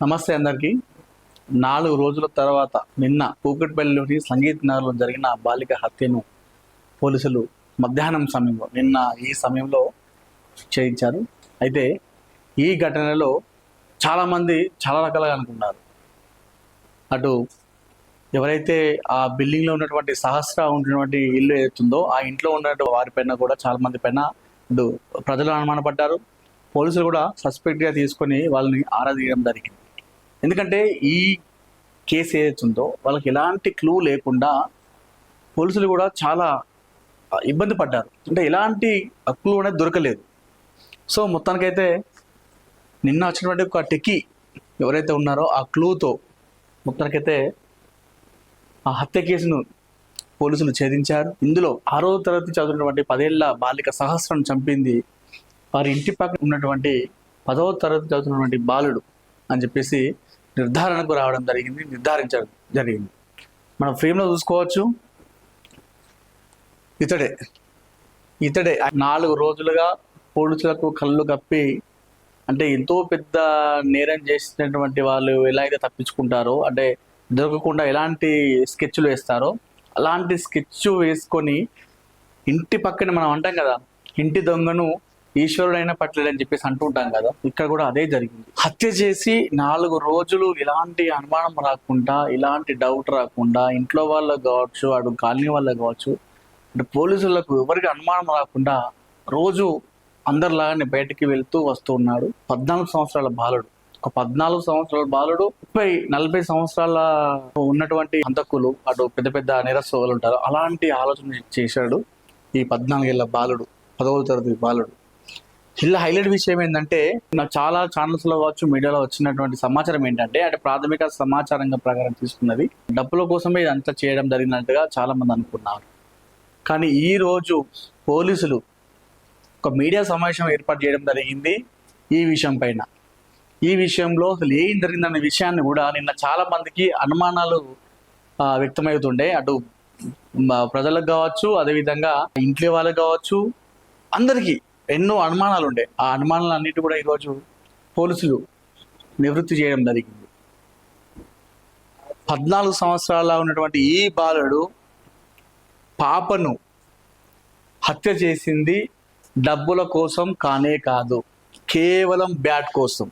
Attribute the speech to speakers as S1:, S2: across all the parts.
S1: నమస్తే అందరికీ. 4 రోజుల తర్వాత నిన్న కూకట్పల్లిలోని సంగీత్ నగర్లో జరిగిన బాలిక హత్యను పోలీసులు మధ్యాహ్నం సమయంలో ఈ సమయంలో చేయించారు. అయితే ఈ ఘటనలో చాలామంది చాలా రకాలుగా అనుకున్నారు. అటు ఎవరైతే ఆ బిల్డింగ్లో ఉన్నటువంటి సహస్ర ఉంటున్నటువంటి ఇల్లు ఏదైతుందో ఆ ఇంట్లో ఉన్నటువంటి వారిపైన కూడా చాలామంది పైన ఇటు ప్రజలు అనుమానపడ్డారు. పోలీసులు కూడా సస్పెక్ట్గా తీసుకొని వాళ్ళని ఆరా తీయడం జరిగింది. ఎందుకంటే ఈ కేసు ఏదైతుందో వాళ్ళకి ఎలాంటి క్లూ లేకుండా పోలీసులు కూడా చాలా ఇబ్బంది పడ్డారు. అంటే ఎలాంటి క్లూ అనేది దొరకలేదు. సో మొత్తానికైతే నిన్న వచ్చినటువంటి ఒక టెక్కీ ఎవరైతే ఉన్నారో ఆ క్లూతో మొత్తానికైతే ఆ హత్య కేసును పోలీసులు ఛేదించారు. ఇందులో 6వ తరగతి చదువుతున్నటువంటి 10 ఏళ్ల బాలిక సహస్రం చంపింది వారి ఇంటి పక్కన ఉన్నటువంటి 10వ తరగతి చదువుతున్నటువంటి బాలుడు అని చెప్పేసి నిర్ధారణకు రావడం నిర్ధారించడం జరిగింది. మనం ఫ్రేమ్లో చూసుకోవచ్చు. ఇతడే 4 రోజులుగా పోలీసులకు కళ్ళు కప్పి, అంటే ఎంతో పెద్ద నేరం చేసినటువంటి వాళ్ళు ఎలా అయితే తప్పించుకుంటారో, అంటే దొరకకుండా ఎలాంటి స్కెచ్లు వేస్తారో అలాంటి స్కెచ్ వేసుకొని ఇంటి పక్కన మనం అంటాం కదా, ఇంటి దొంగను ఈశ్వరుడైనా పట్టలేడని చెప్పేసి అంటుంటాం కదా, ఇక్కడ కూడా అదే జరిగింది. హత్య చేసి 4 రోజులు ఎలాంటి అనుమానం రాకుండా, ఎలాంటి డౌట్ రాకుండా, ఇంట్లో వాళ్ళకు కావచ్చు, అటు కాలనీ వాళ్ళకు కావచ్చు, అంటే పోలీసులకు ఎవరికి అనుమానం రాకుండా రోజు అందరిలాగానే బయటికి వెళ్తూ వస్తూ ఉన్నాడు. 14 సంవత్సరాల బాలుడు, ఒక 14 సంవత్సరాల బాలుడు 30-40 సంవత్సరాల ఉన్నటువంటి హంతకులు, అటు పెద్ద పెద్ద నేరస్తులు ఉంటారు, అలాంటి ఆలోచన చేశాడు ఈ 14 ఏళ్ల బాలుడు, 10వ తరగతి బాలుడు. ఇలా హైలైట్ విషయం ఏంటంటే, నాకు చాలా ఛానల్స్లో కావచ్చు, మీడియాలో వచ్చినటువంటి సమాచారం ఏంటంటే, అంటే ప్రాథమిక సమాచారంగా ప్రకారం తీసుకున్నది డబ్బుల కోసమే ఇదంతా చేయడం జరిగినట్టుగా చాలా మంది అనుకున్నారు. కానీ ఈ రోజు పోలీసులు ఒక మీడియా సమావేశం ఏర్పాటు చేయడం జరిగింది ఈ విషయం పైన. ఈ విషయంలో అసలు ఏం జరిగిందనే విషయాన్ని కూడా నిన్న చాలా మందికి అనుమానాలు వ్యక్తమవుతుండే. అటు ప్రజలకు కావచ్చు, అదేవిధంగా ఇంట్లో వాళ్ళకి కావచ్చు, అందరికీ ఎన్నో అనుమానాలు ఉండే. ఆ అనుమానాలు అన్నిటి కూడా ఈరోజు పోలీసులు నివృత్తి చేయడం జరిగింది. 14 సంవత్సరాల ఉన్నటువంటి ఈ బాలుడు పాపను హత్య చేసింది డబ్బుల కోసం కానే కాదు, కేవలం బ్యాట్ కోసం.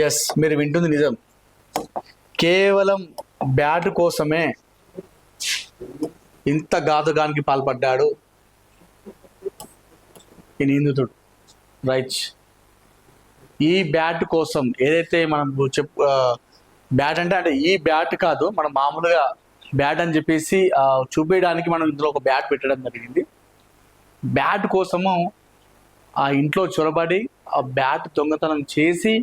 S1: ఎస్, మీరు వింటుంది నిజం. కేవలం బ్యాట్ కోసమే ఇంత ఘాతుకానికి పాల్పడ్డాడు ఈ నిందితుడు. రైట్, ఈ బ్యాట్ కోసం ఏదైతే మనం బ్యాట్ అంటే ఈ బ్యాట్ కాదు, మనం మామూలుగా బ్యాట్ అని చెప్పేసి చూపించడానికి మనం ఇందులో ఒక బ్యాట్ పెట్టడం జరిగింది. బ్యాట్ కోసము ఆ ఇంట్లో చొరబడి ఆ బ్యాట్ దొంగతనం చేసి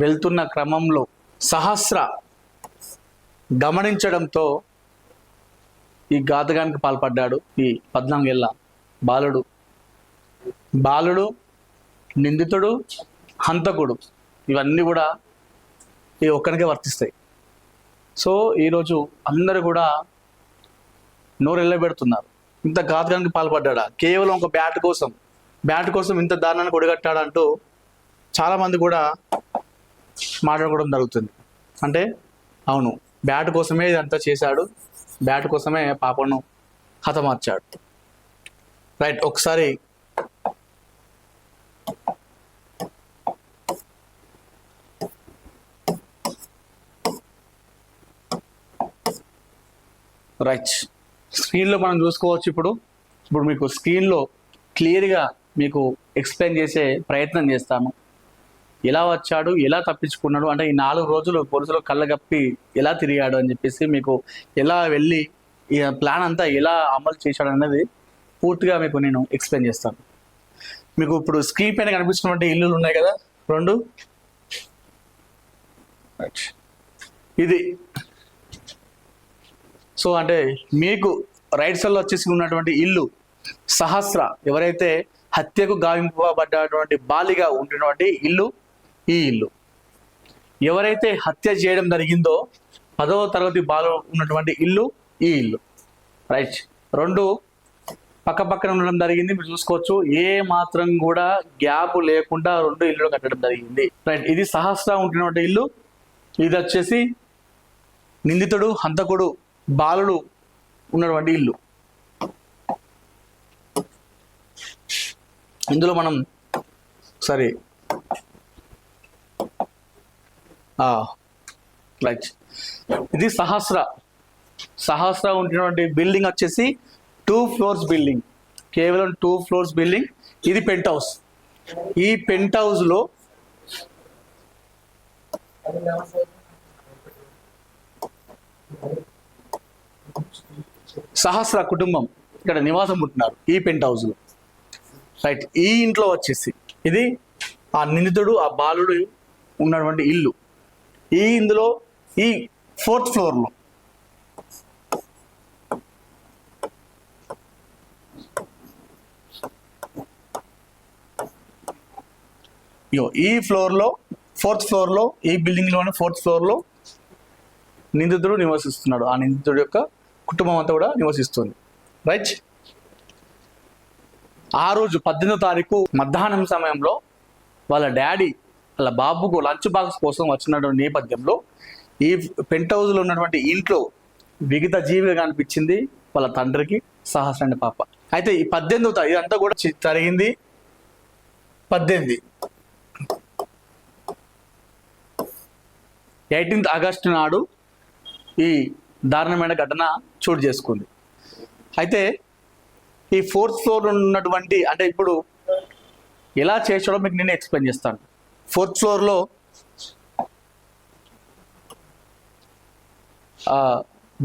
S1: వెళ్తున్న క్రమంలో సహస్ర గమనించడంతో ఈ ఘాతకానికి పాల్పడ్డాడు ఈ 14 ఏళ్ల బాలుడు, నిందితుడు, హంతకుడు. ఇవన్నీ కూడా ఈ ఒక్కరికే వర్తిస్తాయి. సో ఈరోజు అందరూ కూడా నోరెళ్ళబెడుతున్నారు. ఇంత ఘాతకానికి పాల్పడ్డా, కేవలం ఒక బ్యాట్ కోసం ఇంత దారుణాన్ని ఒడిగట్టాడంటూ చాలామంది కూడా మాట్లాడుకోవడం జరుగుతుంది. అంటే అవును, బ్యాట్ కోసమే ఇదంతా చేశాడు, బ్యాట్ కోసమే పాపను హతమార్చాడు. రైట్, ఒకసారి రైట్ స్క్రీన్లో మనం చూసుకోవచ్చు. ఇప్పుడు మీకు స్క్రీన్లో క్లియర్గా మీకు ఎక్స్ప్లెయిన్ చేసే ప్రయత్నం చేస్తాను. ఎలా వచ్చాడు, ఎలా తప్పించుకున్నాడు, అంటే ఈ 4 రోజులు పోలీసులు కళ్ళగప్పి ఎలా తిరిగాడు అని చెప్పేసి, మీకు ఎలా వెళ్ళి ఈ ప్లాన్ అంతా ఎలా అమలు చేశాడు అనేది పూర్తిగా మీకు నేను ఎక్స్ప్లెయిన్ చేస్తాను. మీకు ఇప్పుడు స్క్రీన్ పైన కనిపిస్తున్నటువంటి ఇల్లులు ఉన్నాయి కదా, 2. ఇది సో అంటే మీకు రైట్ సైడ్లో వచ్చేసి ఉన్నటువంటి ఇల్లు సహస్ర, ఎవరైతే హత్యకు గావింపబడ్డటువంటి బాలిగా ఉంటున్నటువంటి ఇల్లు ఈ ఇల్లు. ఎవరైతే హత్య చేయడం జరిగిందో 10వ తరగతి బాలు ఉన్నటువంటి ఇల్లు ఈ ఇల్లు. రైట్, 2 పక్క పక్కన ఉండడం జరిగింది. మీరు చూసుకోవచ్చు ఏ మాత్రం కూడా గ్యాప్ లేకుండా 2 ఇల్లు కట్టడం జరిగింది. రైట్, ఇది సహస్ర ఉంటున్నటువంటి ఇల్లు. ఇది వచ్చేసి నిందితుడు, హంతకుడు, బాలుడు ఉన్నటువంటి ఇల్లు. ఇందులో మనం సరే రైట్, ఇది సహస్ర ఉంటున్నటువంటి బిల్డింగ్ వచ్చేసి 2 floors బిల్డింగ్, కేవలం 2 floors బిల్డింగ్. ఇది పెంట్ హౌస్. ఈ పెంట్ హౌస్ లో సహస్ర కుటుంబం ఇక్కడ నివాసం ఉంటున్నారు ఈ పెంట్ హౌస్ లో. రైట్, ఈ ఇంట్లో వచ్చేసి ఇది ఆ నిందితుడు, ఆ బాలుడు ఉన్నటువంటి ఇల్లు. ఇందులో ఈ 4th floor లో ఈ ఫ్లోర్ లో 4th floor లో, ఈ బిల్డింగ్ లోనే 4th floor లో నిందితుడు నివసిస్తున్నాడు. ఆ నిందితుడి యొక్క కుటుంబం అంతా కూడా నివసిస్తుంది. రైట్, ఆ రోజు 18వ తారీఖు మధ్యాహ్నం సమయంలో వాళ్ళ డాడీ వాళ్ళ బాబుకు లంచ్ బాక్స్ కోసం వచ్చినటువంటి నేపథ్యంలో ఈ పెంట్ హౌస్లో ఉన్నటువంటి ఇంట్లో విగత జీవిగా అనిపించింది వాళ్ళ తండ్రికి, సహస్ర అనే పాప. అయితే ఈ 18వ తారీఖు ఇదంతా కూడా జరిగింది 18th ఆగస్టు నాడు ఈ దారుణమైన ఘటన చోటు చేసుకుంది. అయితే ఈ 4th floor ఉన్నటువంటి, అంటే ఇప్పుడు ఎలా చేసాడో మీకు నేను ఎక్స్ప్లెయిన్ చేస్తాను. 4th floor లో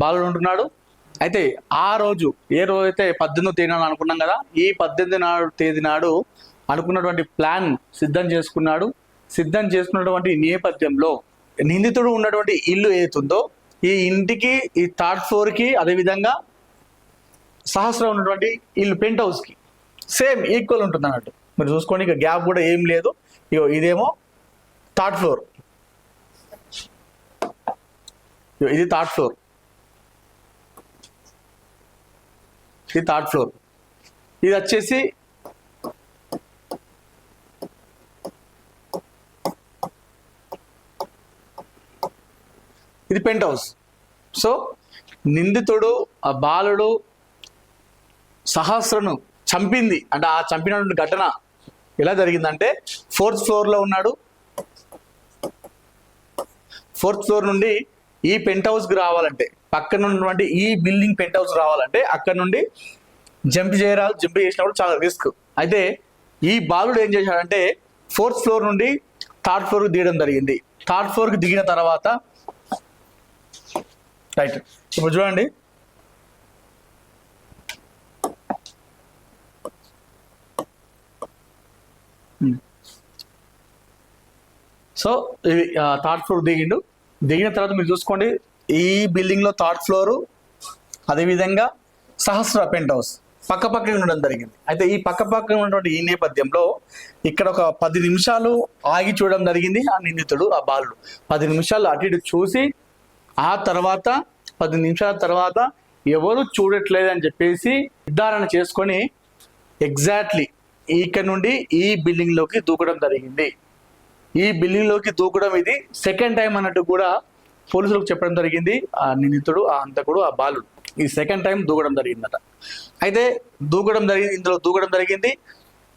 S1: బాలుడు ఉంటున్నాడు. అయితే ఆ రోజు ఏ రోజు అయితే 18వ తేదీ నాడు అనుకున్నాం కదా, ఈ 18వ తేదీ నాడు అనుకున్నటువంటి ప్లాన్ సిద్ధం చేసుకున్నటువంటి నేపథ్యంలో నిందితుడు ఉన్నటువంటి ఇల్లు ఏతుందో ఈ ఇంటికి, ఈ 3rd floor కి, అదేవిధంగా సహస్ర ఉన్నటువంటి ఇల్లు పెంట్ హౌస్ కి సేమ్ ఈక్వల్ ఉంటుంది అన్నట్టు. మీరు చూసుకోండి, ఇక గ్యాప్ కూడా ఏం లేదు. ఇదేమో 3rd floor, ఇది 3rd floor, ఇది 3rd floor. ఇది వచ్చేసి ఇది పెంట్ హౌస్. సో నిందితుడు, ఆ బాలుడు సహస్రను చంపింది, అంటే ఆ చంపినటువంటి ఘటన ఎలా జరిగిందంటే 4th floor లో ఉన్నాడు. 4th floor నుండి ఈ పెంట్ హౌస్కి రావాలంటే, పక్కన ఉన్నటువంటి ఈ బిల్డింగ్ పెంట్ హౌస్ రావాలంటే అక్కడ నుండి జంప్ చేసినప్పుడు చాలా రిస్క్. అయితే ఈ బాలుడు ఏం చేశాడంటే 4th floor నుండి 3rd floor కి దిగడం జరిగింది. 3rd floor కి దిగిన తర్వాత రైట్, ఇప్పుడు చూడండి, సో ఇది 3rd floor దిగిన తర్వాత మీరు చూసుకోండి, ఈ బిల్డింగ్ లో 3rd floor, అదేవిధంగా సహస్ర పెంట్ హౌస్ పక్కపక్కన ఉండడం జరిగింది. అయితే ఈ పక్కపక్కన ఉన్నటువంటి ఈ నేపథ్యంలో ఇక్కడ ఒక 10 నిమిషాలు ఆగి చూడడం జరిగింది. ఆ నిందితుడు, ఆ బాలుడు 10 నిమిషాలు అటు ఇటు చూసి, ఆ తర్వాత 10 నిమిషాల తర్వాత ఎవరు చూడట్లేదని చెప్పేసి నిర్ధారణ చేసుకొని ఎగ్జాక్ట్లీ ఇక్కడ నుండి ఈ బిల్డింగ్ లోకి దూకడం జరిగింది. ఈ బిల్డింగ్ లోకి దూకడం ఇది 2nd టైం అన్నట్టు కూడా పోలీసులకు చెప్పడం జరిగింది. ఆ నిందితుడు, ఆ హంతకుడు, ఆ బాలుడు ఈ 2nd టైం దూకడం జరిగిందట. అయితే ఇందులో దూకడం జరిగింది.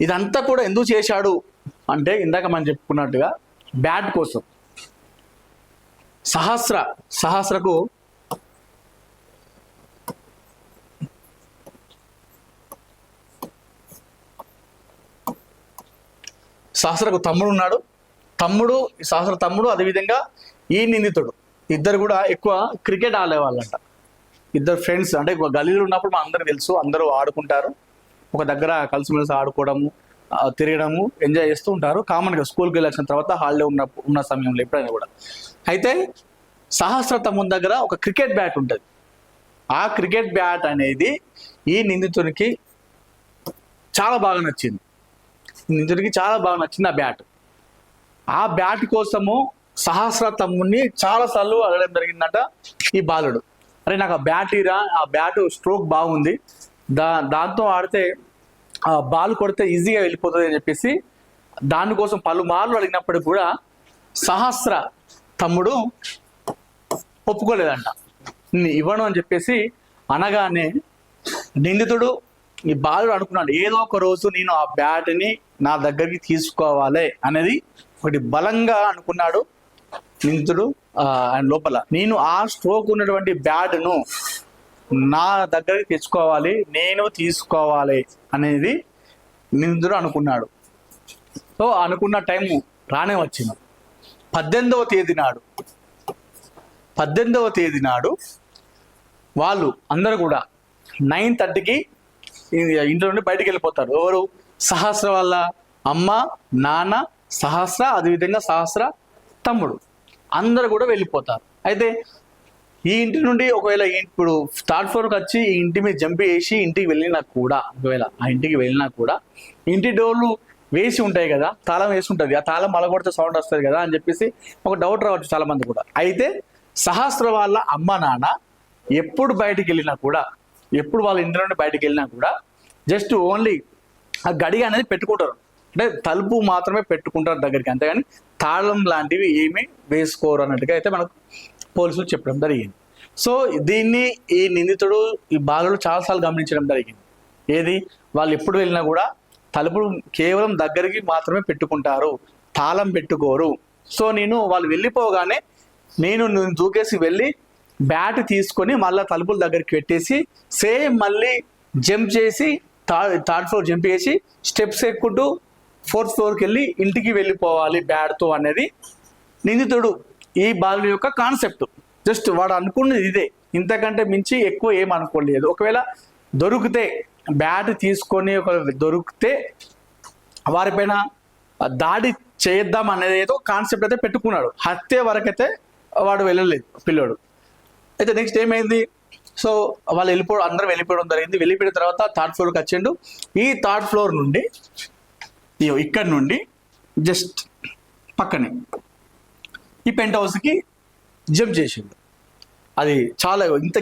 S1: ఇదంతా కూడా ఎందుకు చేశాడు అంటే ఇందాక మనం చెప్పుకున్నట్టుగా బ్యాట్ కోసం. సహస్రకు తమ్ముడు ఉన్నాడు. సహస్ర తమ్ముడు, అదేవిధంగా ఈ నిందితుడు ఇద్దరు కూడా ఎక్కువ క్రికెట్ ఆడేవాళ్ళంట. ఇద్దరు ఫ్రెండ్స్, అంటే గలీలో ఉన్నప్పుడు మా అందరికి తెలుసు, అందరూ ఆడుకుంటారు, ఒక దగ్గర కలిసిమెలిసి ఆడుకోవడము, తిరగడము, ఎంజాయ్ చేస్తూ ఉంటారు కామన్గా. స్కూల్కి వెళ్ళొచ్చిన తర్వాత హాలిడే ఉన్న సమయంలో ఎప్పుడైనా కూడా. అయితే సహస్ర తమ్ముని దగ్గర ఒక క్రికెట్ బ్యాట్ ఉంటుంది. ఆ క్రికెట్ బ్యాట్ అనేది ఈ నిందితునికి చాలా బాగా నచ్చింది. ఆ బ్యాట్. ఆ బ్యాట్ కోసము సహస్ర తమ్ముని చాలాసార్లు అడగడం జరిగిందట ఈ బాలుడు. అరే నాకు ఆ బ్యాట్ ఇరా, ఆ బ్యాట్ స్ట్రోక్ బాగుంది, దాంతో ఆడితే బాల్ కొడితే ఈజీగా వెళ్ళిపోతుంది అని చెప్పేసి దానికోసం పలుమార్లు అడిగినప్పటికి కూడా సహస్ర తమ్ముడు ఒప్పుకోలేదంట. ఇవ్వను అని చెప్పేసి అనగానే నిందితుడు ఈ బాలుడు అనుకున్నాడు, ఏదో ఒక రోజు నేను ఆ బ్యాట్ని నా దగ్గరికి తీసుకోవాలి అనేది ఒకటి బలంగా అనుకున్నాడు నిందితుడు. ఆయన లోపల నేను ఆ స్ట్రోక్ ఉన్నటువంటి బ్యాట్ను నా దగ్గరికి తెచ్చుకోవాలి, నేను తీసుకోవాలి అనేది నిందితుడు అనుకున్నాడు. సో అనుకున్న టైం రానే వచ్చింది. 18వ తేదీ నాడు వాళ్ళు అందరూ కూడా 9:30కి ఇంట్లో నుండి బయటికి వెళ్ళిపోతారు. ఎవరు? సహస్ర వాళ్ళ అమ్మ, నాన్న, సహస్ర, అదేవిధంగా సహస్ర తమ్ముడు అందరూ కూడా వెళ్ళిపోతారు. అయితే ఈ ఇంటి నుండి ఒకవేళ ఇప్పుడు థర్డ్ ఫ్లోర్కి వచ్చి ఈ ఇంటి మీద జంప్ చేసి ఇంటికి వెళ్ళినా కూడా, ఒకవేళ ఆ ఇంటికి వెళ్ళినా కూడా ఇంటి డోర్లు వేసి ఉంటాయి కదా, తాళం వేసి ఉంటుంది, ఆ తాళం మలగొడితే సౌండ్ వస్తుంది కదా అని చెప్పేసి ఒక డౌట్ రావచ్చు చాలా మంది కూడా. అయితే సహస్ర వాళ్ళ అమ్మ నాన్న ఎప్పుడు బయటికి వెళ్ళినా కూడా, ఎప్పుడు వాళ్ళ ఇంటి నుండి బయటికి వెళ్ళినా కూడా జస్ట్ ఓన్లీ ఆ గడియ అనేది పెట్టుకుంటారు, అంటే తలుపు మాత్రమే పెట్టుకుంటారు దగ్గరికి, అంతేగాని తాళం లాంటివి ఏమీ వేసుకోరు అన్నట్టుగా అయితే మనకు పోలీసులు చెప్పడం జరిగింది. సో దీన్ని ఈ నిందితుడు ఈ బాలుడు చాలాసార్లు గమనించడం జరిగింది. ఏది? వాళ్ళు ఎప్పుడు వెళ్ళినా కూడా తలుపులు కేవలం దగ్గరికి మాత్రమే పెట్టుకుంటారు, తాళం పెట్టుకోరు. సో వాళ్ళు వెళ్ళిపోగానే నేను దూకేసి వెళ్ళి బ్యాట్ తీసుకొని మళ్ళీ తలుపుల దగ్గరికి పెట్టేసి సేమ్ మళ్ళీ జంప్ చేసి థర్డ్ ఫ్లోర్ జంప్ చేసి స్టెప్స్ ఎక్కుంటూ 4th ఫ్లోర్కి వెళ్ళి ఇంటికి వెళ్ళిపోవాలి బ్యాట్తో అనేది నిందితుడు ఈ బాలుడి యొక్క కాన్సెప్ట్. జస్ట్ వాడు అనుకున్నది ఇదే, ఇంతకంటే మించి ఎక్కువ ఏం అనుకోలేదు. ఒకవేళ దొరికితే బ్యాట్ తీసుకొని దొరికితే వారిపైన దాడి చేద్దాం అనేది ఏదో కాన్సెప్ట్ అయితే పెట్టుకున్నాడు. హత్య వరకైతే వాడు వెళ్ళలేదు పిల్లోడు. అయితే నెక్స్ట్ ఏమైంది? సో వాళ్ళు అందరూ వెళ్ళిపోవడం జరిగింది. వెళ్ళిపోయిన తర్వాత థర్డ్ ఫ్లోర్కి వచ్చిండు. ఈ థర్డ్ ఫ్లోర్ నుండి ఇక్కడ నుండి జస్ట్ పక్కనే ఈ పెంట్ హౌస్కి జంప్ చేసిండు. అది చాలా ఇంత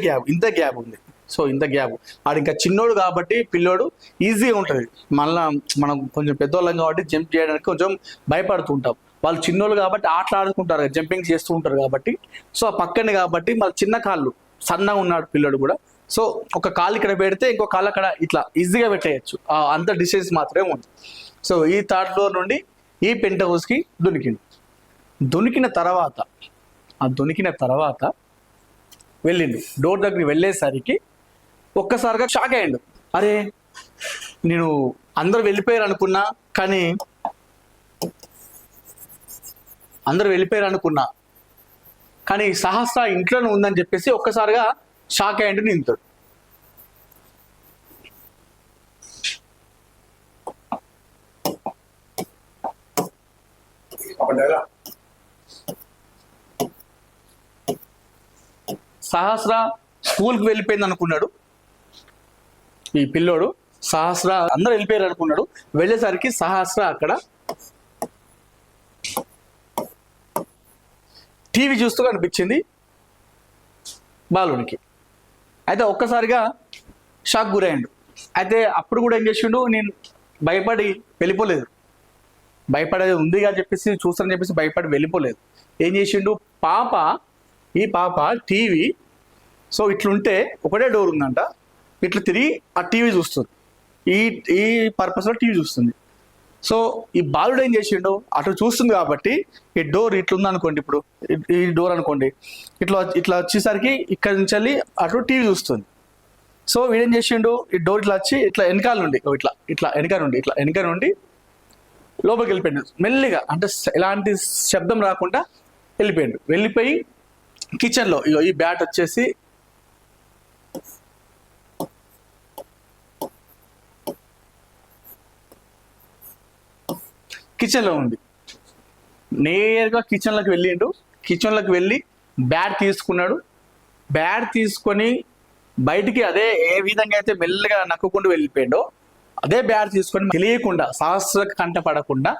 S1: గ్యాప్ ఉంది. సో ఇంత గ్యాప్ ఆడు ఇంకా చిన్నోడు కాబట్టి పిల్లోడు ఈజీగా ఉంటుంది. మళ్ళీ మనం కొంచెం పెద్దవాళ్ళం కాబట్టి జంప్ చేయడానికి కొంచెం భయపడుతుంటాం. వాళ్ళు చిన్నోళ్ళు కాబట్టి ఆటలాడుకుంటారు, జంపింగ్ చేస్తూ ఉంటారు కాబట్టి. సో ఆ పక్కనే కాబట్టి మళ్ళీ చిన్న కాళ్ళు, సన్నగా ఉన్నాడు పిల్లోడు కూడా. సో ఒక కాలు ఇక్కడ పెడితే ఇంకో కాళ్ళు అక్కడ ఇట్లా ఈజీగా పెట్టేయచ్చు, అంత డిస్టెన్స్ మాత్రమే ఉంది. సో ఈ థర్డ్ ఫ్లోర్ నుండి ఈ పెంట్ హౌస్కి దొనికిన తర్వాత వెళ్ళిండు. డోర్ దగ్గరికి వెళ్ళేసరికి ఒక్కసారిగా షాక్ అయ్యిండు. అరే నేను అందరూ వెళ్ళిపోయారు అనుకున్నా, కానీ సహస్ర ఇంట్లోనే ఉందని చెప్పేసి ఒక్కసారిగా షాక్ అయ్యిండు నిందితుడు. సహస్ర స్కూల్కి వెళ్ళిపోయింది అనుకున్నాడు ఈ పిల్లోడు. సహస్ర అందరూ వెళ్ళిపోయారు అనుకున్నాడు. వెళ్ళేసరికి సహస్ర అక్కడ టీవీ చూస్తూ కనిపించింది బాలునికి. అయితే ఒక్కసారిగా షాక్ గురయ్యాడు. అయితే అప్పుడు కూడా ఏం చేసిండు, నేను భయపడి వెళ్ళిపోలేదు, భయపడేది ఉంది అని చెప్పేసి చూస్తానని చెప్పేసి భయపడి వెళ్ళిపోలేదు. ఏం చేసిండు, ఈ పాప టీవీ సో ఇట్లుంటే ఒకటే డోర్ ఉందంట, ఇట్లా తిరిగి ఆ టీవీ చూస్తుంది, ఈ పర్పస్లో టీవీ చూస్తుంది. సో ఈ బాలుడు ఏం చేసిండు, అటు చూస్తుంది కాబట్టి ఈ డోర్ ఇట్లుంది అనుకోండి, ఇప్పుడు ఈ డోర్ అనుకోండి, ఇట్లా వచ్చేసరికి ఇక్కడ నుంచి వెళ్ళి అటు టీవీ చూస్తుంది. సో వీడేం చేసిండు, ఈ డోర్ ఇట్లా వచ్చి ఇట్లా వెనకాల నుండి వెనక నుండి లోపలికి వెళ్ళిపోయాడు మెల్లిగా, అంటే ఎలాంటి శబ్దం రాకుండా వెళ్ళిపోయాడు. వెళ్ళిపోయి కిచెన్లో ఈ బ్యాట్ వచ్చేసి కిచెన్లో ఉంది. నేరుగా కిచెన్లోకి వెళ్ళి బ్యాట్ తీసుకున్నాడు. బ్యాట్ తీసుకొని బయటికి అదే ఏ విధంగా అయితే మెల్లగా నక్కుకుంటూ వెళ్ళిపోయాడో అదే బ్యాట్ తీసుకొని తెలియకుండా సహస్ర కంటపడకుండా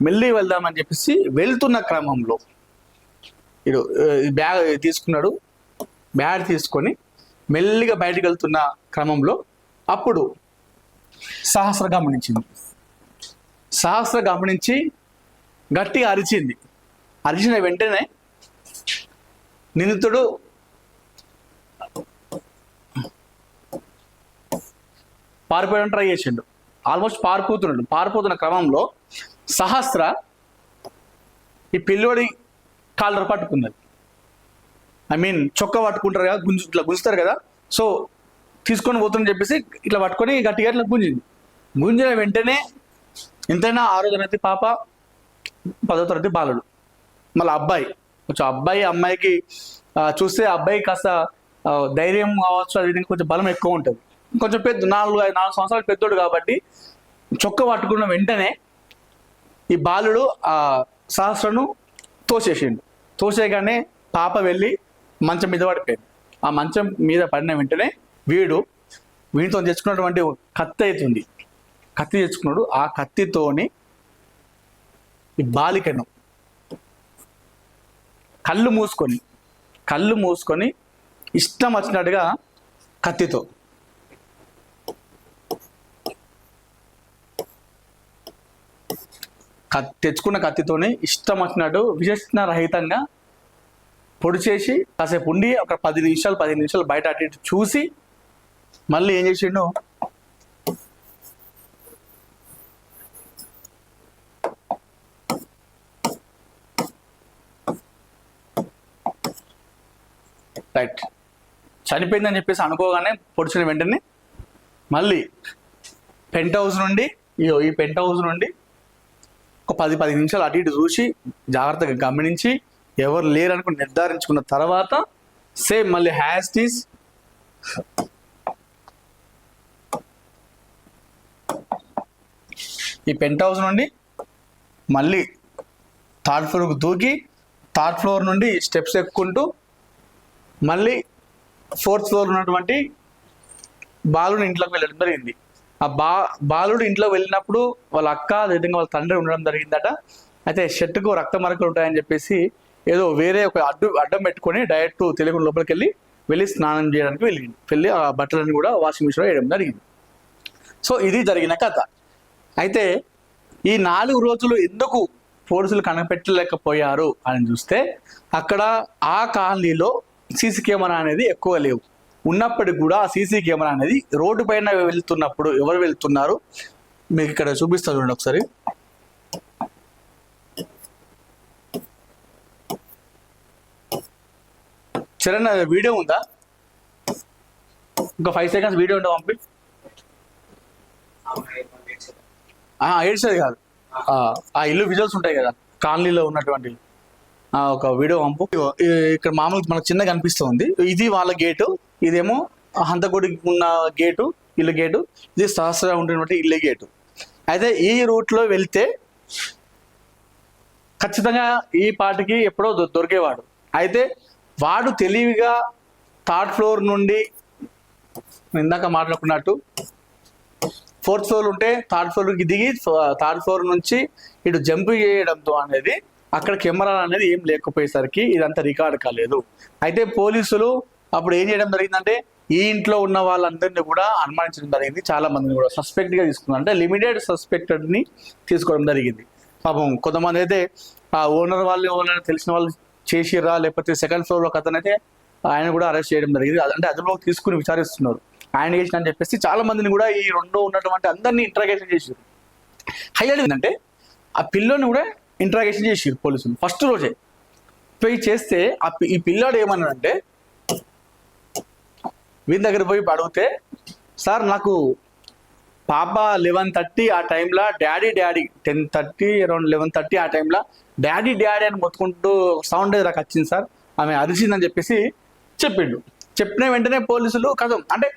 S1: మెల్లి వెళ్దామని చెప్పేసి వెళ్తున్న క్రమంలో బ్యాగ్ తీసుకున్నాడు. బ్యాగ్ తీసుకొని మెల్లిగా బయటకు వెళ్తున్న క్రమంలో అప్పుడు సహస్ర గమనించి గట్టిగా అరిచింది. అరిచిన వెంటనే నిందితుడు పారిపోయడం ట్రై చేసిండు. ఆల్మోస్ట్ పారిపోతున్న క్రమంలో సహస్ర ఈ పిల్లోడి కాలర్ పట్టుకున్నది. చొక్కా పట్టుకుంటారు కదా, ఇట్లా గుంజుతారు కదా, సో తీసుకొని పోతుందని చెప్పేసి ఇట్లా పట్టుకొని గట్టిగా ఇట్లా గుంజిన వెంటనే ఎంతైనా 6వ తరగతి పాప, 10వ తరగతి బాలుడు, మళ్ళీ అబ్బాయి అమ్మాయికి చూస్తే అబ్బాయి కాస్త ధైర్యం కావచ్చు, అది కొంచెం బలం ఎక్కువ ఉంటుంది, కొంచెం పెద్ద 4 సంవత్సరాలు పెద్దోడు కాబట్టి చొక్క పట్టుకున్న వెంటనే ఈ బాలుడు ఆ సహస్రను తోసేయగానే పాప వెళ్ళి మంచం మీద పడిపోయింది. ఆ మంచం మీద పడిన వెంటనే వీడితో తెచ్చుకున్నటువంటి కత్తి తెచ్చుకున్నాడు. ఆ కత్తితోని ఈ బాలికను కళ్ళు మూసుకొని ఇష్టం వచ్చినట్టుగా కత్తితో తెచ్చుకున్న కత్తితోని ఇష్టం వచ్చినట్టు విచక్షణ రహితంగా పొడి చేసి కాసేపు ఉండి ఒక 15 నిమిషాలు బయట అటు ఇటు చూసి మళ్ళీ ఏం చేసిండు, రైట్ చనిపోయిందని చెప్పేసి అనుకోగానే పొడిచిన వెంటనే మళ్ళీ పెంట్ హౌస్ నుండి ఒక 10 నిమిషాలు అటు ఇటు చూసి జాగ్రత్తగా గమనించి ఎవరు లేరనుకుని నిర్ధారించుకున్న తర్వాత సేమ్ మళ్ళీ హ్యాస్టీస్ ఈ పెంట్ హౌస్ నుండి మళ్ళీ 3rd ఫ్లోర్కు దూకి 3rd ఫ్లోర్ నుండి స్టెప్స్ ఎక్కుంటూ మళ్ళీ 4th ఫ్లోర్ ఉన్నటువంటి బాలుని ఇంట్లోకి వెళ్ళడం జరిగింది. ఆ బాలుడు ఇంట్లో వెళ్ళినప్పుడు వాళ్ళ అక్క అదేవిధంగా వాళ్ళ తండ్రి ఉండడం జరిగిందట. అయితే షర్టుకు రక్త మరకలు ఉంటాయని చెప్పేసి ఏదో వేరే ఒక అడ్డం పెట్టుకొని డైరెక్ట్ తెలియకుండా లోపలికి వెళ్ళి స్నానం చేయడానికి వెళ్ళి ఆ బట్టలన్నీ కూడా వాషింగ్ మిషన్లో వేయడం జరిగింది. సో ఇది జరిగిన కథ. అయితే ఈ 4 రోజులు ఎందుకు పోలీసులు కనిపెట్టలేకపోయారు అని చూస్తే అక్కడ ఆ కాలనీలో సీసీ కెమెరా అనేది ఎక్కువ లేవు. ఉన్నప్పటికీ కూడా ఆ సీసీ కెమెరా అనేది రోడ్డు పైన వెళ్తున్నప్పుడు ఎవరు వెళ్తున్నారు మీకు ఇక్కడ చూపిస్తాను చూడండి ఒకసారి. చరణ్ వీడియో ఉందా? ఇంకా 5 సెకండ్స్ వీడియో ఉందా పంపి. ఏడ్చేది కాదు, ఆ ఇల్లు విజువల్స్ ఉంటాయి కదా కాలనీలో ఉన్నటువంటి ఒక వీడియో పంపు. ఇక్కడ మామూలుగా మనకు చిన్నగా కనిపిస్తుంది. ఇది వాళ్ళ గేటు, ఇదేమో హంతకుడికి ఉన్న గేటు, ఇల్లు గేటు, ఇది సహస్ర ఉంటున్నటువంటి ఇల్లు గేటు. అయితే ఈ రూట్లో వెళ్తే ఖచ్చితంగా ఈ పాటికి ఎప్పుడో దొరికేవాడు. అయితే వాడు తెలివిగా 3rd ఫ్లోర్ నుండి ఇందాక మాట్లాడుకున్నట్టు 4th ఫ్లోర్ ఉంటే 3rd ఫ్లోర్కి దిగి 3rd ఫ్లోర్ నుంచి ఇటు జంప్ చేయడంతో అనేది అక్కడ కెమెరా అనేది ఏం లేకపోయేసరికి ఇదంతా రికార్డ్ కాలేదు. అయితే పోలీసులు అప్పుడు ఏం చేయడం జరిగిందంటే ఈ ఇంట్లో ఉన్న వాళ్ళందరినీ కూడా అనుమానించడం జరిగింది. చాలా మందిని కూడా సస్పెక్ట్గా తీసుకున్నారు, అంటే లిమిటెడ్ సస్పెక్టెడ్ని తీసుకోవడం జరిగింది. పాపం కొంతమంది అయితే ఆ ఓనర్ వాళ్ళు తెలిసిన వాళ్ళు చేసిర్రా, లేకపోతే 2nd ఫ్లోర్లో అతనైతే ఆయన కూడా అరెస్ట్ చేయడం జరిగింది. అంటే అదుపులోకి తీసుకుని విచారిస్తున్నారు. ఆయన చేసిన అని చెప్పేసి చాలా మందిని కూడా ఈ 2 ఉన్నటువంటి అందరినీ ఇంట్రాగేషన్ చేసారు. హైలైట్ ఏంటంటే ఆ పిల్లోని కూడా ఇంట్రాగేషన్ చేసారు పోలీసులు ఫస్ట్ రోజే. పోయి చేస్తే ఈ పిల్లాడు ఏమన్నాడంటే వీని దగ్గర పోయి అడిగితే, సార్ నాకు పాప 11:30 ఆ టైంలో డాడీ 10:30 అరౌండ్ 11:30 ఆ టైంలో డాడీ అని మొత్తుకుంటూ సౌండ్ నాకు వచ్చింది సార్, ఆమె అరిచిందని చెప్పేసి చెప్పిండు. చెప్పిన వెంటనే పోలీసులు కథం అంటే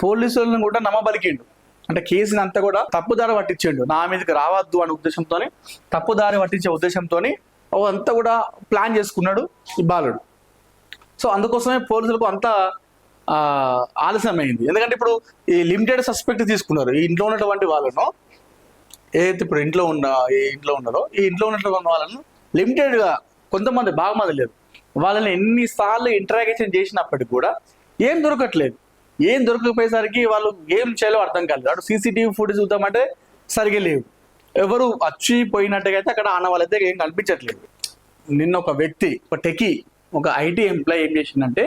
S1: పోలీసులను కూడా నమ్మబలికిండు. అంటే కేసుని అంతా కూడా తప్పుదారి పట్టించిండు, నా మీదకి రావద్దు అనే ఉద్దేశంతో, తప్పుదారి పట్టించే ఉద్దేశంతో అంతా కూడా ప్లాన్ చేసుకున్నాడు ఈ బాలుడు. సో అందుకోసమే పోలీసులకు అంతా ఆలస్యమైంది. ఎందుకంటే ఇప్పుడు ఈ లిమిటెడ్ సస్పెక్ట్ తీసుకున్నారు. ఈ ఇంట్లో ఉన్నటువంటి వాళ్ళను ఏదైతే ఇప్పుడు ఇంట్లో ఉన్నారో ఈ ఇంట్లో ఉన్నటువంటి వాళ్ళను లిమిటెడ్గా, కొంతమంది బాగా మంది లేరు, వాళ్ళని ఎన్నిసార్లు ఇంటరాగేషన్ చేసినప్పటికీ కూడా ఏం దొరకట్లేదు. ఏం దొరకకపోయేసరికి వాళ్ళు ఏం చేయాలో అర్థం కాలేదు. అటు సీసీటీవీ ఫుటేజ్ చూద్దామంటే సరిగ్గా లేవు, ఎవరు వచ్చిపోయినట్టుగా అయితే అక్కడ ఆనవాళ్ళు అయితే ఏం కనిపించట్లేదు. నిన్న ఒక వ్యక్తి, ఒక టెకీ, ఒక ఐటీ ఎంప్లాయీ ఏం చేసిందంటే,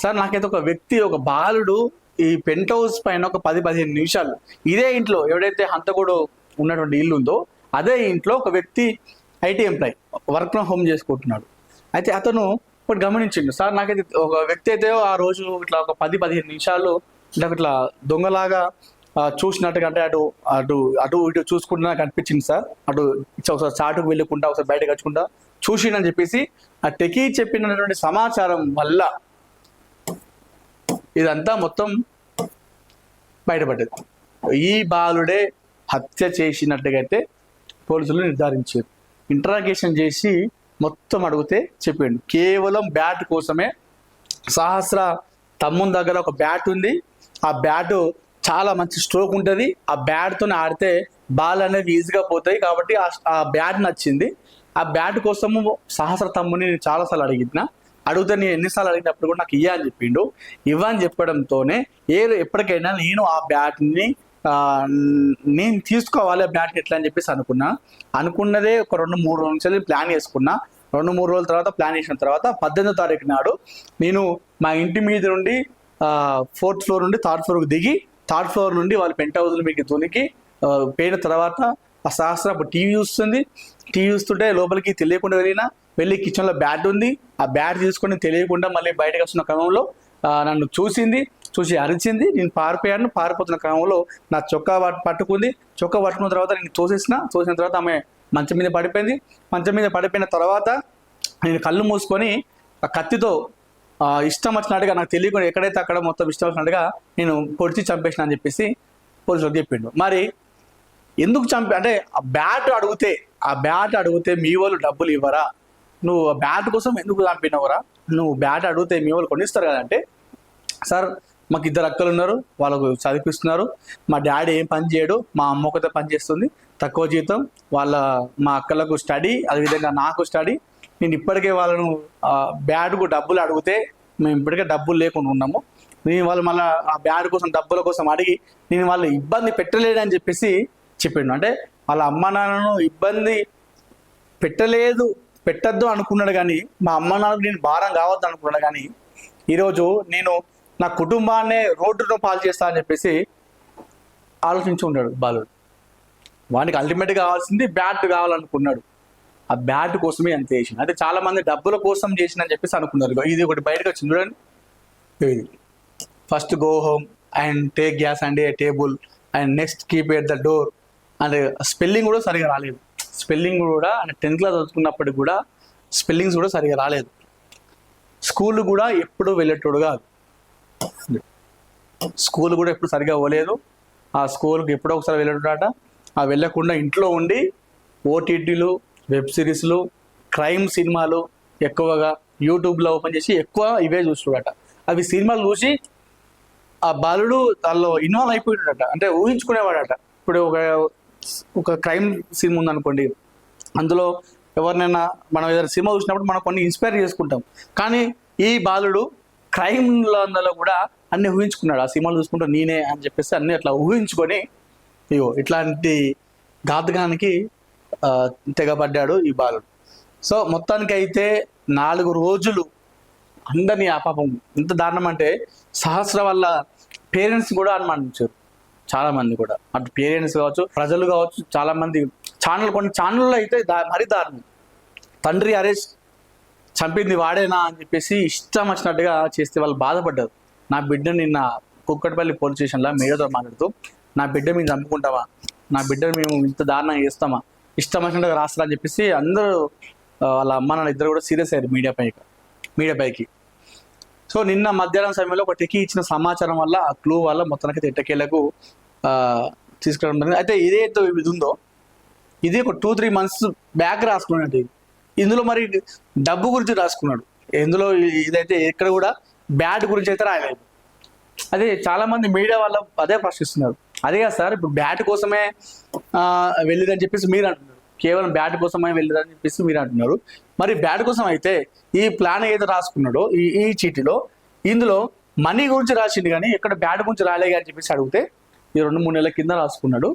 S1: సార్ నాకైతే ఒక వ్యక్తి, ఒక బాలుడు ఈ పెంట్ హౌస్ పైన ఒక 10-15 నిమిషాలు ఇదే ఇంట్లో ఎవడైతే హంతకుడు ఉన్నటువంటి ఇల్లు ఉందో అదే ఇంట్లో ఒక వ్యక్తి IT employee work from home చేసుకుంటున్నాడు. అయితే అతను ఒకటి గమనించిండు, సార్ నాకైతే ఒక వ్యక్తి అయితే ఆ రోజు ఇట్లా ఒక 10-15 నిమిషాలు ఇట్లా దొంగలాగా చూసినట్టుగా, అంటే అటు అటు అటు ఇటు చూసుకుంటూ నాకు అనిపించింది సార్, అటు ఒకసారి చాటుకు వెళ్ళకుండా ఒకసారి బయటకు వచ్చకుండా చూసిండని చెప్పేసి ఆ టెకీ చెప్పినటువంటి సమాచారం వల్ల ఇదంతా మొత్తం బయటపడ్డది. ఈ బాలుడే హత్య చేసినట్టుగా అయితే పోలీసులు నిర్ధారించారు. ఇంటరాగేషన్ చేసి మొత్తం అడిగితే చెప్పిండు, కేవలం బ్యాట్ కోసమే. సహస్ర తమ్ముని దగ్గర ఒక బ్యాట్ ఉంది, ఆ బ్యాట్ చాలా మంచి స్ట్రోక్ ఉంటుంది, ఆ బ్యాట్తో ఆడితే బాల్ అనేది ఈజీగా పోతాయి కాబట్టి ఆ బ్యాట్ నచ్చింది. ఆ బ్యాట్ కోసము సహస్ర తమ్ముని నేను చాలాసార్లు అడిగితే నేను ఎన్నిసార్లు అడిగినప్పుడు కూడా నాకు అని చెప్పిండు. ఇవ్వని చెప్పడంతోనే ఎప్పటికైనా నేను ఆ బ్యాట్ని నేను తీసుకోవాలి, ఆ బ్యాట్ ఎట్లా అని చెప్పేసి అనుకున్నదే ఒక 2-3 రోజుల నుంచి ప్లాన్ చేసుకున్నా. 2-3 రోజుల తర్వాత ప్లాన్ చేసిన తర్వాత 18వ తారీఖు నాడు నేను మా ఇంటి మీద నుండి 4th ఫ్లోర్ నుండి 3rd ఫ్లోర్కి దిగి 3rd ఫ్లోర్ నుండి వాళ్ళ పెంట్ హౌస్లు మీకు తునికి పోయిన తర్వాత ఆ సహస్ర టీవీ చూస్తుంది. టీవీ చూస్తుంటే లోపలికి తెలియకుండా వెళ్ళి కిచెన్లో బ్యాట్ ఉంది, ఆ బ్యాట్ తీసుకొని తెలియకుండా మళ్ళీ బయటకు వస్తున్న క్రమంలో నన్ను చూసి అరిచింది. నేను పారిపోతున్న క్రమంలో నా చొక్కా పట్టుకుంది. చొక్కా పట్టుకున్న తర్వాత నేను తోసిన తర్వాత ఆమె మంచం మీద పడిపోయింది. మంచం మీద పడిపోయిన తర్వాత నేను కళ్ళు మూసుకొని ఆ కత్తితో ఇష్టం వచ్చినట్టుగా, నాకు తెలియకుండా ఎక్కడైతే అక్కడ మొత్తం ఇష్టం వచ్చినట్టుగా నేను పొడిచి చంపేసిన అని చెప్పేసి పోలీసులకు చెప్పిండు. మరి ఎందుకు అంటే ఆ బ్యాట్ అడిగితే మీ వాళ్ళు డబ్బులు ఇవ్వరా, నువ్వు ఆ బ్యాట్ కోసం ఎందుకు చంపినవరా, నువ్వు బ్యాట్ అడిగితే మీ వాళ్ళు కొనిస్తారు కదంటే, సార్ మాకు 2 అక్కలు ఉన్నారు, వాళ్ళకు చదివిస్తున్నారు, మా డాడీ ఏం పని చేయడు, మా అమ్మ ఒకతే పని చేస్తుంది, తక్కువ జీతం, మా అక్కలకు స్టడీ, అదేవిధంగా నాకు స్టడీ, నేను ఇప్పటికే వాళ్ళను బ్యాట్కు డబ్బులు అడిగితే మేము ఇప్పటికే డబ్బులు లేకుండా ఉన్నాము, నేను వాళ్ళు మళ్ళీ ఆ బ్యాట్ కోసం డబ్బుల కోసం అడిగి నేను వాళ్ళు ఇబ్బంది పెట్టలేదని చెప్పేసి చెప్పిండు. అంటే వాళ్ళ అమ్మ నాన్నను ఇబ్బంది పెట్టద్దు అనుకున్నాడు, కానీ మా అమ్మ నాన్నకు నేను భారం కావద్దు అనుకున్నాడు, కానీ ఈరోజు నేను నా కుటుంబాన్నే రోడ్డును పాలు చేస్తా అని చెప్పేసి ఆలోచించి ఉన్నాడు బాలుడు. వానికి అల్టిమేట్గా కావాల్సింది బ్యాట్ కావాలనుకున్నాడు, ఆ బ్యాట్ కోసమే అంత చేసింది. అంటే చాలా మంది డబ్బుల కోసం చేసిందని చెప్పేసి అనుకున్నారు. ఇది ఒకటి బయటకు వచ్చింది చూడండి, ఇది first go home and take gas and A table and next keep at the door. అంటే స్పెల్లింగ్ కూడా సరిగా రాలేదు, స్పెల్లింగ్ కూడా అంటే 10th క్లాస్ చదువుకున్నప్పటికి కూడా స్పెల్లింగ్స్ కూడా సరిగా రాలేదు. స్కూల్ కూడా ఎప్పుడు వెళ్ళేటోడు కాదు, స్కూల్ కూడా ఎప్పుడు సరిగా పోలేదు, ఆ స్కూల్కి ఎప్పుడో ఒకసారి వెళ్ళేటోడట. ఆ వెళ్ళకుండా ఇంట్లో ఉండి ఓటీటీలు, వెబ్ సిరీస్లు, క్రైమ్ సినిమాలు ఎక్కువగా యూట్యూబ్లో ఓపెన్ చేసి ఎక్కువ ఇవే చూస్తాడట. అవి సినిమాలు చూసి ఆ బాలుడు దానిలో ఇన్వాల్వ్ అయిపోయాడట, అంటే ఊహించుకునేవాడట. ఇప్పుడు ఒక క్రైమ్ సినిమా ఉందనుకోండి, అందులో ఎవరినైనా మనం ఏదైనా సినిమా చూసినప్పుడు మనం కొన్ని ఇన్స్పైర్ చేసుకుంటాం, కానీ ఈ బాలుడు క్రైమ్లో కూడా అన్ని ఊహించుకున్నాడు. ఆ సినిమాలు చూసుకుంటూ నేనే అని చెప్పేసి అన్ని అట్లా ఊహించుకొని ఇట్లాంటి ఘాతకానికి తెగబడ్డాడు ఈ బాలుడు. సో మొత్తానికి అయితే 4 రోజులు అందరినీ ఆ పాపం ఎంత దారుణం అంటే సహస్ర వల్ల పేరెంట్స్ కూడా అనుమానించారు చాలా మంది కూడా, అటు పేరెంట్స్ కావచ్చు, ప్రజలు కావచ్చు, చాలా మంది కొన్ని ఛానల్లో అయితే మరీ దారుణం, తండ్రి అరెస్ట్, చంపింది వాడేనా అని చెప్పేసి ఇష్టం వచ్చినట్టుగా చేస్తే వాళ్ళు బాధపడ్డారు. నా బిడ్డని నిన్న కుక్కటిపల్లి పోలీస్ స్టేషన్లో మీడియాతో మాట్లాడుతూ, నా బిడ్డ మేము చంపుకుంటామా, నా బిడ్డను మేము ఇంత దారుణంగా చేస్తామా, ఇష్టం వచ్చినట్టుగా రాస్తారా అని చెప్పేసి అందరూ వాళ్ళ అమ్మ నాన్న ఇద్దరు కూడా సీరియస్ అయ్యారు మీడియా పైకి. సో నిన్న మధ్యాహ్నం సమయంలో ఒక టెకీ ఇచ్చిన సమాచారం వల్ల, ఆ క్లూ వల్ల మొత్తానికి ఎట్టకేలకు తీసుకురావడం జరిగింది. అయితే ఇదేదో ఇది ఉందో ఇది ఒక 2-3 months బ్యాక్ రాసుకున్నట్టు, ఇందులో మరి డబ్బు గురించి రాసుకున్నాడు. ఇందులో ఇదైతే ఎక్కడ కూడా బ్యాట్ గురించి అయితే రాయలేదు. అదే చాలా మంది మీడియా వాళ్ళు అదే ప్రశ్నిస్తున్నారు, అదే కదా సార్ ఇప్పుడు బ్యాట్ కోసమే వెళ్ళిదని చెప్పేసి మీరు అంటున్నారు, కేవలం బ్యాట్ కోసమే వెళ్ళిదని చెప్పేసి మీరు అంటున్నారు. మరి బ్యాట్ కోసం అయితే ఈ ప్లాన్ ఏదో రాసుకున్నాడో ఈ చీటీలో, ఇందులో మనీ గురించి రాసిండు కానీ ఎక్కడ బ్యాట్ గురించి రాలే అని చెప్పేసి అడిగితే ఈ 2-3 నెలల కింద రాసుకున్నాడు.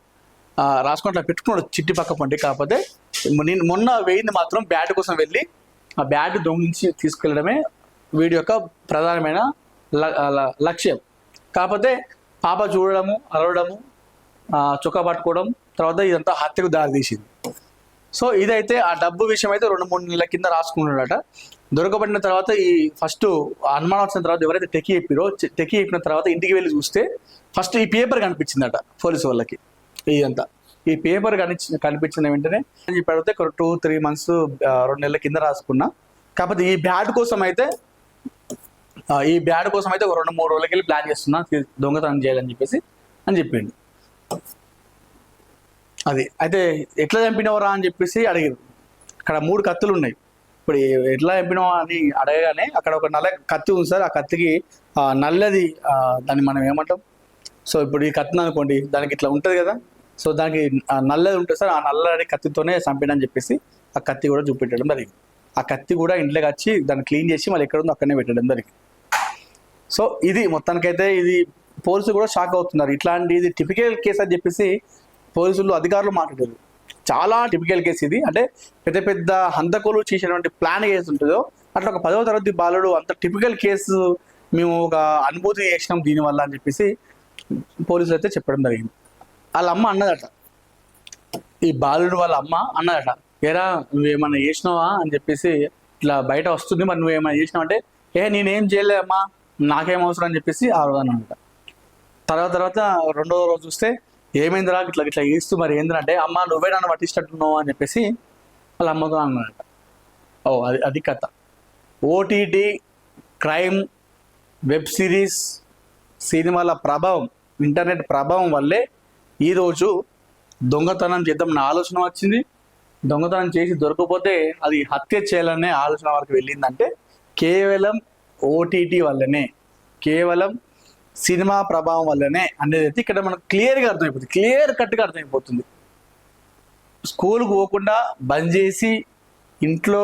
S1: రాసుకుని అట్లా పెట్టుకున్నాడు చిట్టి పక్క పండి. కాకపోతే నేను మొన్న వేయింది మాత్రం బ్యాట్ కోసం వెళ్ళి ఆ బ్యాట్ దొంగిలించి తీసుకెళ్ళడమే వీడి యొక్క ప్రధానమైన లక్ష్యం. కాకపోతే పాప చూడడము, అరవడము, చొక్కా పట్టుకోవడం, తర్వాత ఇదంతా హత్యకు దారితీసింది. సో ఇదైతే ఆ డబ్బు విషయం అయితే 2-3 నెలల కింద రాసుకున్నాడట. దొరకబడిన తర్వాత ఈ ఫస్ట్ అనుమానం వచ్చిన తర్వాత ఎవరైతే టెక్కి చెప్పిన తర్వాత ఇంటికి వెళ్ళి చూస్తే ఫస్ట్ ఈ పేపర్ కనిపించిందట పోలీసు వాళ్ళకి. ఇదంతా ఈ పేపర్ కనిపించిన వెంటనే చెప్పడితే ఒక 2-3 months 2 నెలల కింద రాసుకున్నా. కాకపోతే ఈ బ్యాట్ కోసం అయితే ఒక 2-3 రోజులకి వెళ్ళి ప్లాన్ చేస్తున్నా దొంగతనం చేయాలని చెప్పేసి అని చెప్పిండు. అది అయితే ఎట్లా చంపినవరా అని చెప్పేసి అడిగారు. అక్కడ 3 కత్తులు ఉన్నాయి. ఇప్పుడు ఎట్లా చంపినావా అని అడగగానే అక్కడ ఒక నల్ల కత్తి ఉంది సార్. ఆ కత్తికి నల్లది దాన్ని మనం ఏమంటాం, సో ఇప్పుడు ఈ కత్తిని అనుకోండి, దానికి ఇట్లా ఉంటుంది కదా, సో దానికి నల్లది ఉంటుంది సార్, ఆ నల్లది కత్తితోనే చంపినని చెప్పేసి ఆ కత్తి కూడా చూపెట్టడం జరిగింది. ఆ కత్తి కూడా ఇంట్లోకి వచ్చి దాన్ని క్లీన్ చేసి మళ్ళీ ఎక్కడ ఉందో అక్కడనే పెట్టడం జరిగింది. సో ఇది మొత్తానికైతే ఇది పోలీసులు కూడా షాక్ అవుతున్నారు. ఇట్లాంటి ఇది టిపికల్ కేసు అని చెప్పేసి పోలీసులు అధికారులు మాట్లాడారు. చాలా టిపికల్ కేసు ఇది. అంటే పెద్ద పెద్ద హంతకులు చేసినటువంటి ప్లాన్ కేసు ఉంటుందో అట్లా ఒక 10వ తరగతి బాలుడు అంత టిపికల్ కేసు మేము ఒక అనుభూతి చేసినాం దీనివల్ల అని చెప్పేసి పోలీసులు అయితే చెప్పడం జరిగింది. వాళ్ళ అమ్మ అన్నదట, ఈ బాలుడు వాళ్ళ అమ్మ అన్నదట, ఏరా నువ్వేమన్నా చేసినావా అని చెప్పేసి ఇట్లా బయట వస్తుంది, మరి నువ్వేమైనా చేసినావు అంటే నేనేం చేయలేదమ్మా, నాకేం అవసరం అని చెప్పేసి ఆ రోజు అన్నమాట. తర్వాత 2వ రోజు చూస్తే ఏమైందిరా ఇట్లా చేస్తూ మరి ఏంటంటే అమ్మ నువ్వే నన్ను పట్టించినట్టున్నావు అని చెప్పేసి వాళ్ళ అమ్మతో అన్నమాట. అది కథ. ఓటీటీ, క్రైమ్, వెబ్ సిరీస్, సినిమాల ప్రభావం, ఇంటర్నెట్ ప్రభావం వల్లే ఈరోజు దొంగతనం చేద్దామన్న ఆలోచన వచ్చింది. దొంగతనం చేసి దొరకకపోతే అది హత్య చేయాలనే ఆలోచన వరకు వెళ్ళిందంటే కేవలం ఓటీటీ వల్లనే, కేవలం సినిమా ప్రభావం వల్లనే అనేది అయితే ఇక్కడ మనకు క్లియర్ కట్గా అర్థమైపోతుంది. స్కూల్కి పోకుండా బంద్ చేసి ఇంట్లో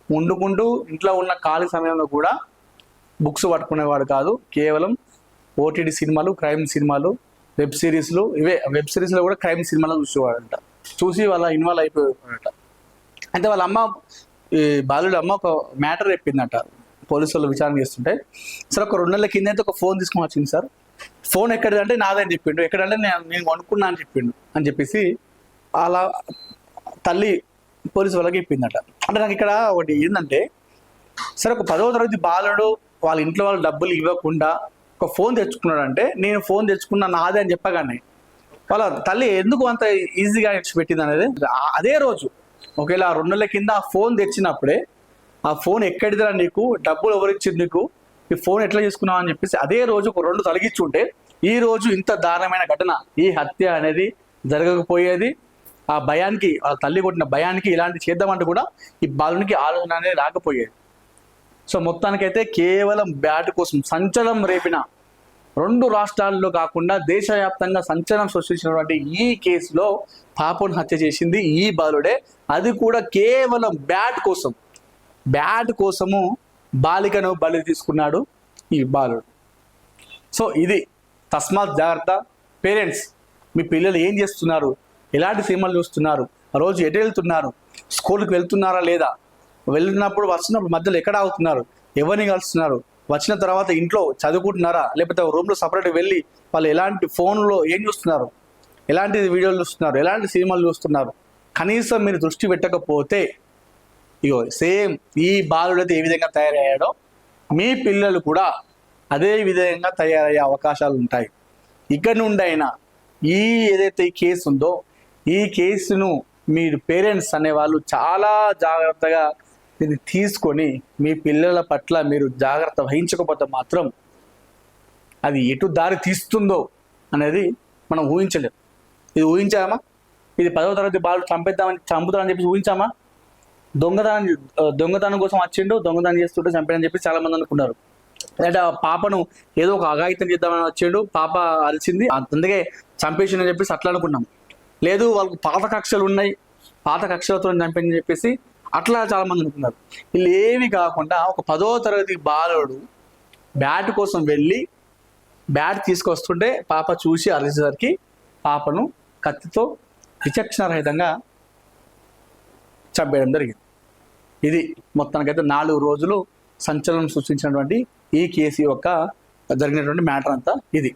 S1: వండుకుంటూ ఇంట్లో ఉన్న ఖాళీ సమయంలో కూడా బుక్స్ పట్టుకునేవాడు కాదు. కేవలం ఓటీటీ సినిమాలు, క్రైమ్ సినిమాలు, వెబ్ సిరీస్లు, వెబ్ సిరీస్లో కూడా క్రైమ్ సినిమాలు చూసేవాడంట. చూసి వాళ్ళ ఇన్వాల్వ్ అయిపోయాడట. అయితే వాళ్ళ అమ్మ, ఈ బాలుడు అమ్మ ఒక మ్యాటర్ చెప్పిందట పోలీసు వాళ్ళు విచారణ చేస్తుంటే. సార్ ఒక 2 నెలల కింద అయితే ఒక ఫోన్ తీసుకొని వచ్చింది సార్. ఫోన్ ఎక్కడిదంటే నాదని చెప్పిండు, ఎక్కడంటే నేను కొనుక్కున్నా అని చెప్పిండు అని చెప్పేసి అలా తల్లి పోలీసు వాళ్ళకి చెప్పిందట. అంటే నాకు ఇక్కడ ఒకటి ఏంటంటే, సరే ఒక 10వ తరగతి బాలుడు వాళ్ళ ఇంట్లో వాళ్ళు డబ్బులు ఇవ్వకుండా ఒక ఫోన్ తెచ్చుకున్నాడంటే, నేను ఫోన్ తెచ్చుకున్నా నాదే అని చెప్పగానే వాళ్ళ తల్లి ఎందుకు అంత ఈజీగా పెట్టింది అనేది అదే రోజు ఒకవేళ 2 నెలల కింద ఆ ఫోన్ తెచ్చినప్పుడే ఆ ఫోన్ ఎక్కడిదిరా, నీకు డబ్బులు ఎవరిచ్చింది, నీకు ఈ ఫోన్ ఎట్లా చేసుకున్నావు అని చెప్పేసి అదే రోజు ఒక 2 తొలగించుంటే ఈ రోజు ఇంత దారుణమైన ఘటన, ఈ హత్య అనేది జరగకపోయేది. ఆ భయానికి, వాళ్ళ తల్లి కొట్టిన భయానికి ఇలాంటి చేద్దామంటే కూడా ఈ బాలునికి ఆలోచన అనేది రాకపోయేది. సో మొత్తానికైతే కేవలం బ్యాట్ కోసం సంచలనం రేపిన, 2 రాష్ట్రాల్లో కాకుండా దేశవ్యాప్తంగా సంచలనం సృష్టించినటువంటి ఈ కేసులో పాపను హత్య చేసింది ఈ బాలుడే. అది కూడా కేవలం బ్యాట్ కోసము బాలికను బలి తీసుకున్నాడు ఈ బాలుడు. సో ఇది తస్మాత్ జాగ్రత్త. పేరెంట్స్, మీ పిల్లలు ఏం చేస్తున్నారు, ఎలాంటి సినిమాలు చూస్తున్నారు, రోజు ఎటు వెళ్తున్నారు, స్కూల్కి వెళ్తున్నారా లేదా, వెళ్ళినప్పుడు వచ్చినప్పుడు మధ్యలో ఎక్కడ ఆగుతున్నారు, ఎవరిని కలుస్తున్నారు, వచ్చిన తర్వాత ఇంట్లో చదువుకుంటున్నారా, లేకపోతే రూమ్లో సపరేట్గా వెళ్ళి వాళ్ళు ఎలాంటి ఫోన్లో ఏం చూస్తున్నారు, ఎలాంటి వీడియోలు చూస్తున్నారు, ఎలాంటి సినిమాలు చూస్తున్నారు, కనీసం మీరు దృష్టి పెట్టకపోతే ఇగో సేమ్ ఈ బాలుడైతే ఏ విధంగా తయారయ్యాడో మీ పిల్లలు కూడా అదే విధంగా తయారయ్యే అవకాశాలు ఉంటాయి. ఇక్కడ నుండి అయినా ఏదైతే ఈ కేసు ఉందో ఈ కేసును మీరు పేరెంట్స్ అనేవాళ్ళు చాలా జాగ్రత్తగా దీన్ని తీసుకొని మీ పిల్లల పట్ల మీరు జాగ్రత్త వహించకపోతే మాత్రం అది ఎటు దారి తీస్తుందో అనేది మనం ఊహించలేము. ఇది ఊహించామా? ఇది 10వ తరగతి బాలు చంపుతామని చెప్పి ఊహించామా? దొంగతనం కోసం వచ్చిండు, దొంగతనం చేస్తుంటే చంపాడని చెప్పి చాలా మంది అనుకున్నారు. అంటే ఆ పాపను ఏదో ఒక అఘాయిత్యం చేద్దామని వచ్చిండు, పాప అరిచింది అందుకే చంపేసిందని చెప్పేసి అట్లా అనుకున్నాం. లేదు వాళ్ళకు పాత కక్షలు ఉన్నాయి, పాత కక్షలతో చంపని చెప్పేసి అట్లా చాలా మంది అనుకున్నారు. వీళ్ళు ఏమి కాకుండా ఒక 10వ తరగతి బాలుడు బ్యాట్ కోసం వెళ్ళి బ్యాట్ తీసుకొస్తుంటే పాప చూసి అరిచేసరికి పాపను కత్తితో విచక్షణారహితంగా చంపేయడం జరిగింది. ఇది మొత్తానికైతే 4 రోజులు సంచలనం సృష్టించినటువంటి ఈ కేసు యొక్క జరిగినటువంటి మ్యాటర్ అంతా ఇది.